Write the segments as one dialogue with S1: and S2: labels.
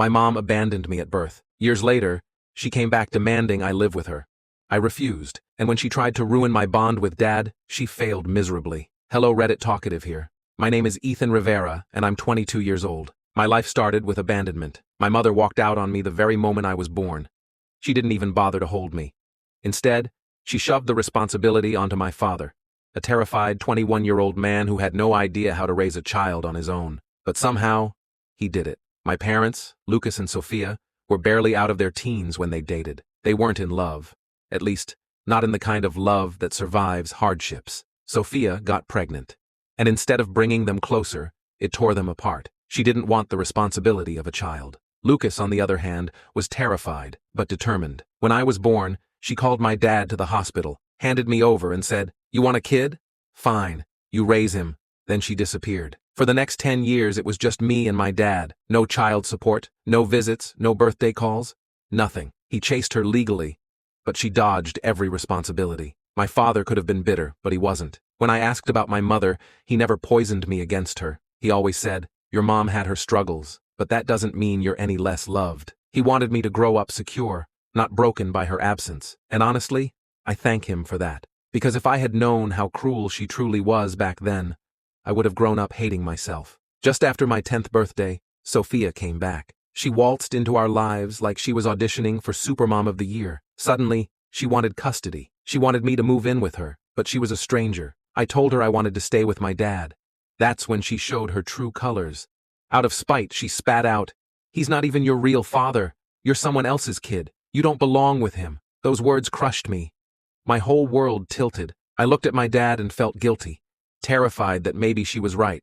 S1: My mom abandoned me at birth. Years later, she came back demanding I live with her. I refused, and when she tried to ruin my bond with Dad, she failed miserably. Hello Reddit Talkative here. My name is Ethan Rivera, and I'm 22 years old. My life started with abandonment. My mother walked out on me the very moment I was born. She didn't even bother to hold me. Instead, she shoved the responsibility onto my father, a terrified 21-year-old man who had no idea how to raise a child on his own. But somehow, he did it. My parents, Lucas and Sophia, were barely out of their teens when they dated. They weren't in love. At least, not in the kind of love that survives hardships. Sophia got pregnant. And instead of bringing them closer, it tore them apart. She didn't want the responsibility of a child. Lucas, on the other hand, was terrified, but determined. When I was born, she called my dad to the hospital, handed me over and said, "You want a kid? Fine. You raise him." Then she disappeared. For the next 10 years, it was just me and my dad. No child support, no visits, no birthday calls, nothing. He chased her legally, but she dodged every responsibility. My father could have been bitter, but he wasn't. When I asked about my mother, he never poisoned me against her. He always said, "Your mom had her struggles, but that doesn't mean you're any less loved." He wanted me to grow up secure, not broken by her absence. And honestly, I thank him for that. Because if I had known how cruel she truly was back then, I would have grown up hating myself. Just after my 10th birthday, Sophia came back. She waltzed into our lives like she was auditioning for Supermom of the Year. Suddenly, she wanted custody. She wanted me to move in with her, but she was a stranger. I told her I wanted to stay with my dad. That's when she showed her true colors. Out of spite, she spat out, "He's not even your real father. You're someone else's kid. You don't belong with him." Those words crushed me. My whole world tilted. I looked at my dad and felt guilty, terrified that maybe she was right,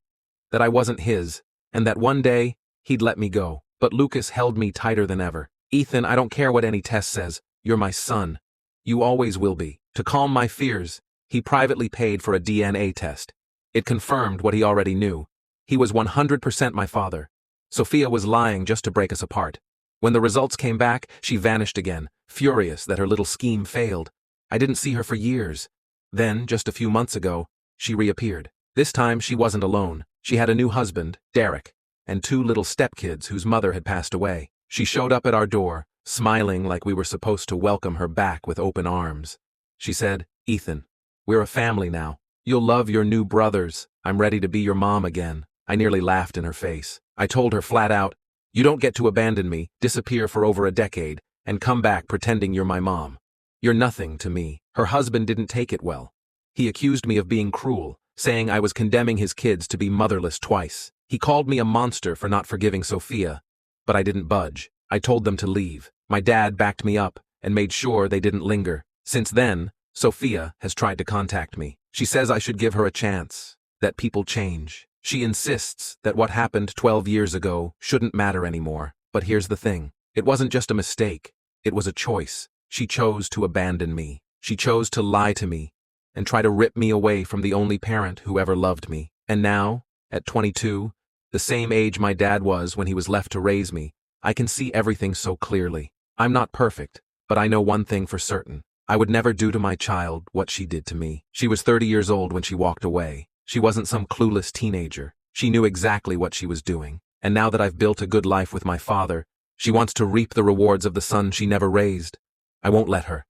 S1: that I wasn't his, and that one day, he'd let me go. But Lucas held me tighter than ever. "Ethan, I don't care what any test says. You're my son. You always will be." To calm my fears, he privately paid for a DNA test. It confirmed what he already knew. He was 100% my father. Sophia was lying just to break us apart. When the results came back, she vanished again, furious that her little scheme failed. I didn't see her for years. Then, just a few months ago, she reappeared. This time she wasn't alone. She had a new husband, Derek, and 2 little stepkids whose mother had passed away. She showed up at our door, smiling like we were supposed to welcome her back with open arms. She said, "Ethan, we're a family now. You'll love your new brothers. I'm ready to be your mom again." I nearly laughed in her face. I told her flat out, "You don't get to abandon me, disappear for over a decade, and come back pretending you're my mom. You're nothing to me." Her husband didn't take it well. He accused me of being cruel, saying I was condemning his kids to be motherless twice. He called me a monster for not forgiving Sophia, but I didn't budge. I told them to leave. My dad backed me up and made sure they didn't linger. Since then, Sophia has tried to contact me. She says I should give her a chance, that people change. She insists that what happened 12 years ago shouldn't matter anymore. But here's the thing. It wasn't just a mistake. It was a choice. She chose to abandon me. She chose to lie to me and try to rip me away from the only parent who ever loved me. And now, at 22, the same age my dad was when he was left to raise me, I can see everything so clearly. I'm not perfect, but I know one thing for certain. I would never do to my child what she did to me. She was 30 years old when she walked away. She wasn't some clueless teenager. She knew exactly what she was doing. And now that I've built a good life with my father, she wants to reap the rewards of the son she never raised. I won't let her.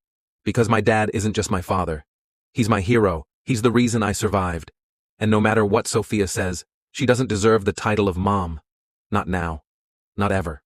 S1: Because my dad isn't just my father. He's my hero. He's the reason I survived. And no matter what Sophia says, she doesn't deserve the title of mom. Not now. Not ever.